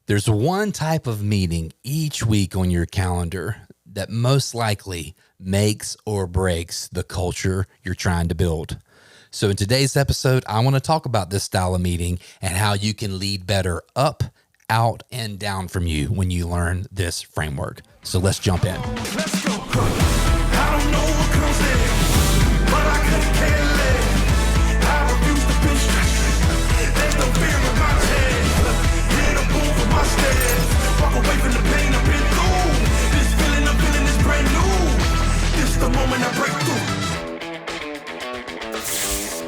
There's one type of meeting each week on your calendar that most likely makes or breaks the culture you're trying to build. So in today's episode, I want to talk about this style of meeting and how you can lead better up, out, and down from you when you learn this framework. So let's jump in. Let's go. I don't know what comes in, but I couldn't care less. I refuse to be stressed. There's no fear in my chest. Hit a boom for my stairs. Walk away from the pain I've been through. This feeling I'm feeling is brand new. This the moment I break through.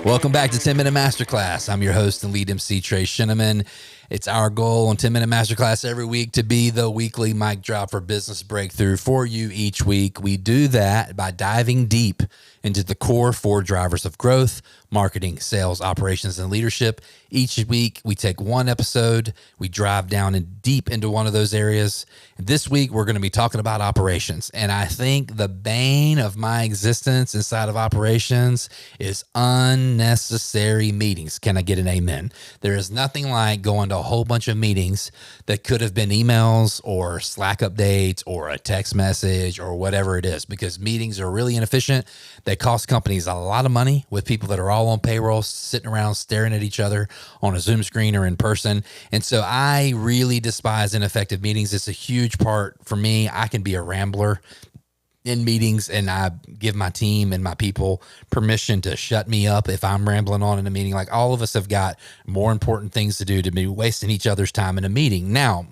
Welcome back to 10-Minute Masterclass. I'm your host and lead MC, Trey Sheneman. It's our goal on 10-Minute Masterclass every week to be the weekly mic drop for business breakthrough for you each week. We do that by diving deep into the core 4 drivers of growth: marketing, sales, operations, and leadership. Each week, we take one episode, we drive down and deep into one of those areas. This week, we're going to be talking about operations. And I think the bane of my existence inside of operations is unnecessary meetings. Can I get an amen? There is nothing like going to a whole bunch of meetings that could have been emails or Slack updates or a text message or whatever it is, because meetings are really inefficient. They cost companies a lot of money with people that are all on payroll, sitting around staring at each other on a Zoom screen or in person. And so I really despise ineffective meetings. It's a huge part for me. I can be a rambler in meetings, and I give my team and my people permission to shut me up if I'm rambling on in a meeting. Like, all of us have got more important things to do to be wasting each other's time in a meeting. Now,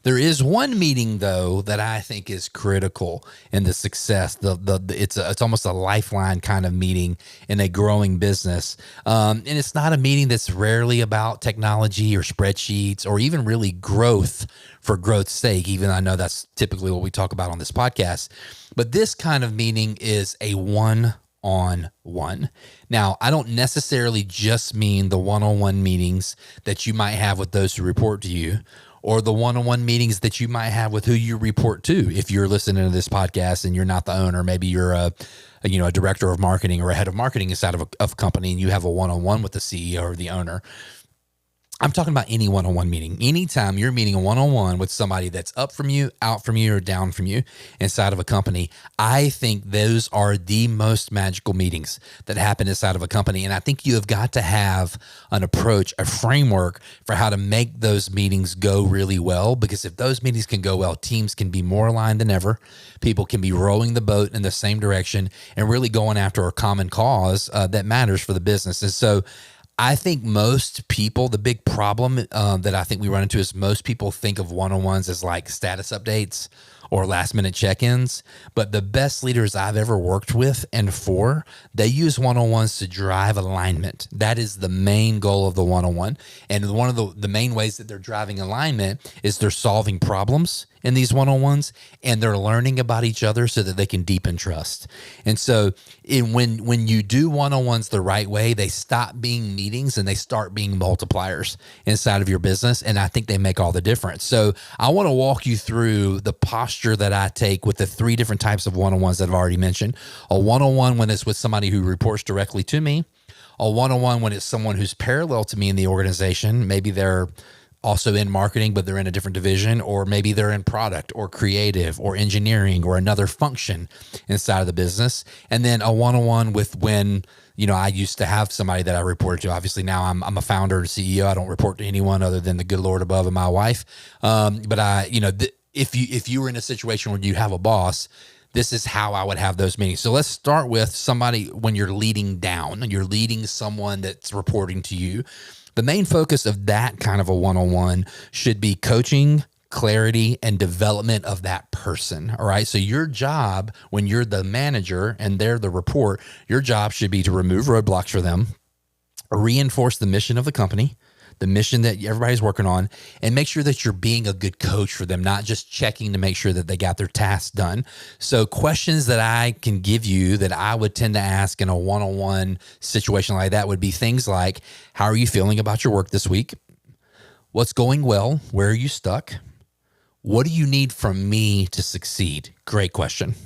there is one meeting, though, that I think is critical in the success. It's almost a lifeline kind of meeting in a growing business. And it's not a meeting that's rarely about technology or spreadsheets or even really growth for growth's sake, even though I know that's typically what we talk about on this podcast. But this kind of meeting is a one-on-one. Now, I don't necessarily just mean the one-on-one meetings that you might have with those who report to you, or the one-on-one meetings that you might have with who you report to. If you're listening to this podcast and you're not the owner, maybe you're a director of marketing or a head of marketing inside of a company, and you have a one-on-one with the CEO or the owner. I'm talking about any one-on-one meeting. Anytime you're meeting a one-on-one with somebody that's up from you, out from you, or down from you inside of a company, I think those are the most magical meetings that happen inside of a company. And I think you have got to have an approach, a framework for how to make those meetings go really well. Because if those meetings can go well, teams can be more aligned than ever. People can be rowing the boat in the same direction and really going after a common cause that matters for the business. And so I think most people, the big problem that I think we run into is most people think of one-on-ones as like status updates or last minute check-ins. But the best leaders I've ever worked with and for, they use one-on-ones to drive alignment. That is the main goal of the one-on-one. And one of the main ways that they're driving alignment is they're solving problems in these one-on-ones, and they're learning about each other so that they can deepen trust. And so when you do one-on-ones the right way, they stop being meetings and they start being multipliers inside of your business. And I think they make all the difference. So I want to walk you through the posture that I take with the 3 different types of one-on-ones that I've already mentioned. A one-on-one when it's with somebody who reports directly to me. A one-on-one when it's someone who's parallel to me in the organization. Maybe they're also in marketing, but they're in a different division, or maybe they're in product or creative or engineering or another function inside of the business. And then a one-on-one with when, I used to have somebody that I reported to. Obviously now I'm a founder and CEO. I don't report to anyone other than the good Lord above and my wife. But if you were in a situation where you have a boss, this is how I would have those meetings. So let's start with somebody when you're leading down and you're leading someone that's reporting to you. The main focus of that kind of a one-on-one should be coaching, clarity, and development of that person. All right. So your job when you're the manager and they're the report, your job should be to remove roadblocks for them, reinforce the mission of the company, the mission that everybody's working on, and make sure that you're being a good coach for them, not just checking to make sure that they got their tasks done. So questions that I can give you that I would tend to ask in a one-on-one situation like that would be things like, how are you feeling about your work this week? What's going well? Where are you stuck? What do you need from me to succeed? Great question.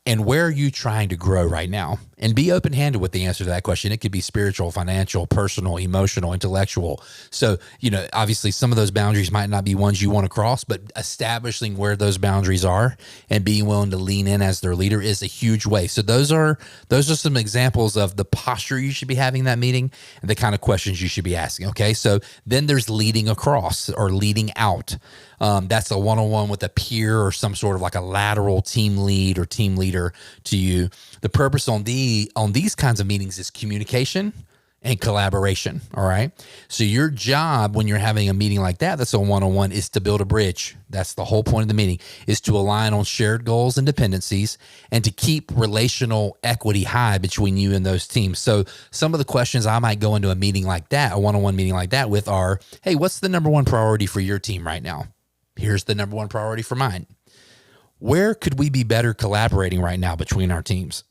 And where are you trying to grow right now? And be open-handed with the answer to that question. It could be spiritual, financial, personal, emotional, intellectual. So, obviously some of those boundaries might not be ones you want to cross, but establishing where those boundaries are and being willing to lean in as their leader is a huge way. So those are some examples of the posture you should be having in that meeting and the kind of questions you should be asking. Okay. So then there's leading across or leading out. That's a one-on-one with a peer or some sort of like a lateral team lead or team leader to you. The purpose on these kinds of meetings is communication and collaboration. All right. So your job when you're having a meeting like that, that's a one-on-one, is to build a bridge. That's the whole point of the meeting, is to align on shared goals and dependencies and to keep relational equity high between you and those teams. So some of the questions I might go into a meeting like that, a one-on-one meeting like that with are, hey, what's the number one priority for your team right now? Here's the number one priority for mine. Where could we be better collaborating right now between our teams?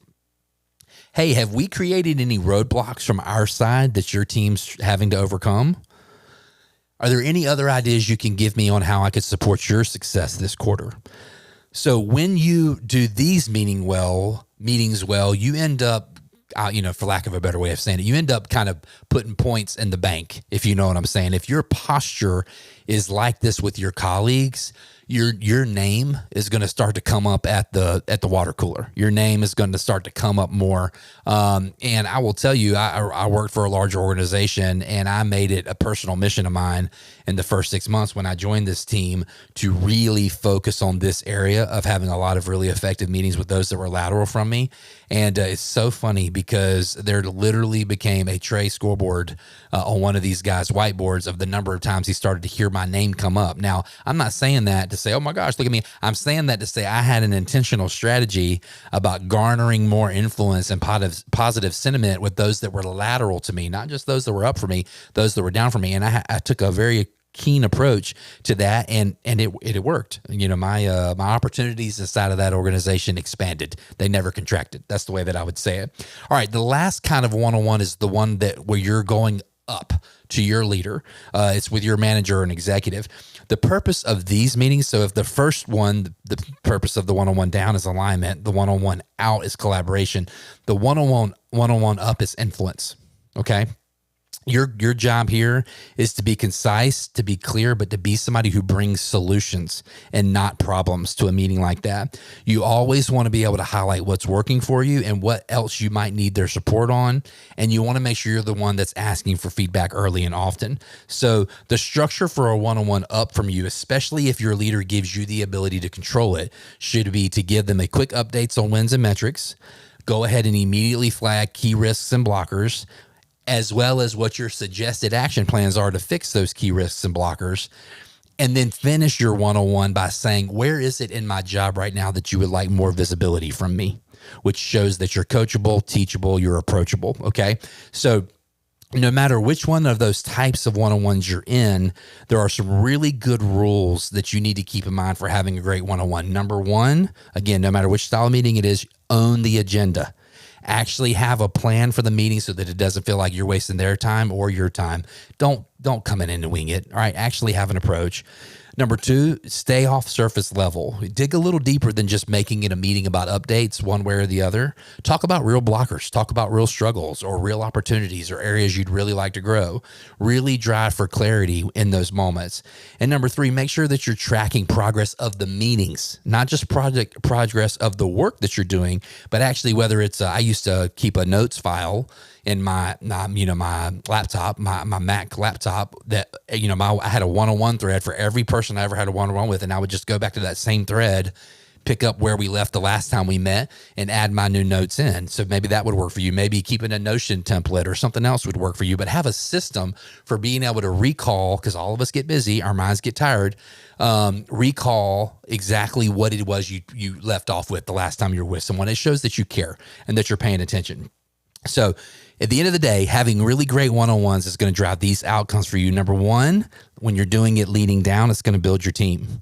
Hey, have we created any roadblocks from our side that your team's having to overcome? Are there any other ideas you can give me on how I could support your success this quarter? So when you do these meetings well, you end up, for lack of a better way of saying it, you end up kind of putting points in the bank, if you know what I'm saying. If your posture is like this with your colleagues, your name is going to start to come up at the water cooler. Your name is going to start to come up more. And I will tell you, I worked for a larger organization, and I made it a personal mission of mine in the first 6 months when I joined this team to really focus on this area of having a lot of really effective meetings with those that were lateral from me. And it's so funny because there literally became a Trey scoreboard on one of these guys' whiteboards of the number of times he started to hear my name come up. Now, I'm not saying that to say, oh my gosh, look at me. I'm saying that to say I had an intentional strategy about garnering more influence and positive sentiment with those that were lateral to me, not just those that were up for me, those that were down for me. And I took a very keen approach to that, and it worked. My opportunities inside of that organization expanded. They never contracted. That's the way that I would say it. All right, the last kind of one-on-one is the one where you're going up to your leader. It's with your manager or an executive. The purpose of these meetings, so if the first one, the purpose of the one-on-one down is alignment, the one-on-one out is collaboration, the one-on-one up is influence. Okay. Your job here is to be concise, to be clear, but to be somebody who brings solutions and not problems to a meeting like that. You always want to be able to highlight what's working for you and what else you might need their support on. And you want to make sure you're the one that's asking for feedback early and often. So the structure for a one-on-one up from you, especially if your leader gives you the ability to control it, should be to give them a quick updates on wins and metrics, go ahead and immediately flag key risks and blockers, as well as what your suggested action plans are to fix those key risks and blockers. And then finish your one-on-one by saying, where is it in my job right now that you would like more visibility from me? Which shows that you're coachable, teachable, you're approachable. Okay. So no matter which one of those types of one-on-ones you're in, there are some really good rules that you need to keep in mind for having a great one-on-one. Number one, again, no matter which style of meeting it is, own the agenda. Actually have a plan for the meeting so that it doesn't feel like you're wasting their time or your time. Don't come in and wing it. All right. Actually have an approach. Number two, stay off surface level. Dig a little deeper than just making it a meeting about updates one way or the other. Talk about real blockers. Talk about real struggles or real opportunities or areas you'd really like to grow. Really drive for clarity in those moments. And number three, make sure that you're tracking progress of the meetings, not just progress of the work that you're doing, but actually whether it's, I used to keep a notes file in my laptop, my Mac laptop that, I had a one-on-one thread for every person I ever had a one-on-one with. And I would just go back to that same thread, pick up where we left the last time we met and add my new notes in. So maybe that would work for you. Maybe keeping a Notion template or something else would work for you, but have a system for being able to recall, because all of us get busy, our minds get tired, recall exactly what it was you left off with the last time you were with someone. It shows that you care and that you're paying attention. So at the end of the day, having really great one-on-ones is going to drive these outcomes for you. Number one, when you're doing it leading down, it's going to build your team.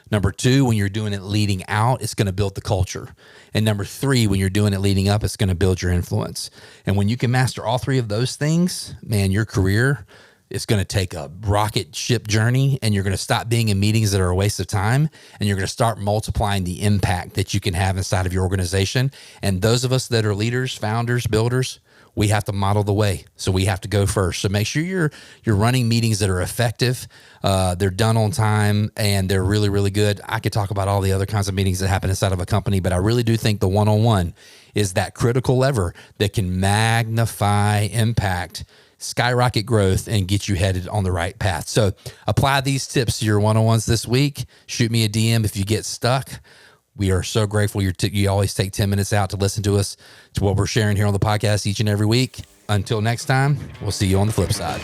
Number two, when you're doing it leading out, it's going to build the culture. And number three, when you're doing it leading up, it's going to build your influence. And when you can master all three of those things, man, your career, it's going to take a rocket ship journey, and you're going to stop being in meetings that are a waste of time, and you're going to start multiplying the impact that you can have inside of your organization. And those of us that are leaders, founders, builders, we have to model the way. So we have to go first. So make sure you're running meetings that are effective. They're done on time, and they're really, really good. I could talk about all the other kinds of meetings that happen inside of a company, but I really do think the one-on-one is that critical lever that can magnify impact, skyrocket growth, and get you headed on the right path. So apply these tips to your one-on-ones this week. Shoot me a DM if you get stuck. We are so grateful you always take 10 minutes out to listen to us, to what we're sharing here on the podcast each and every week. Until next time, we'll see you on the flip side.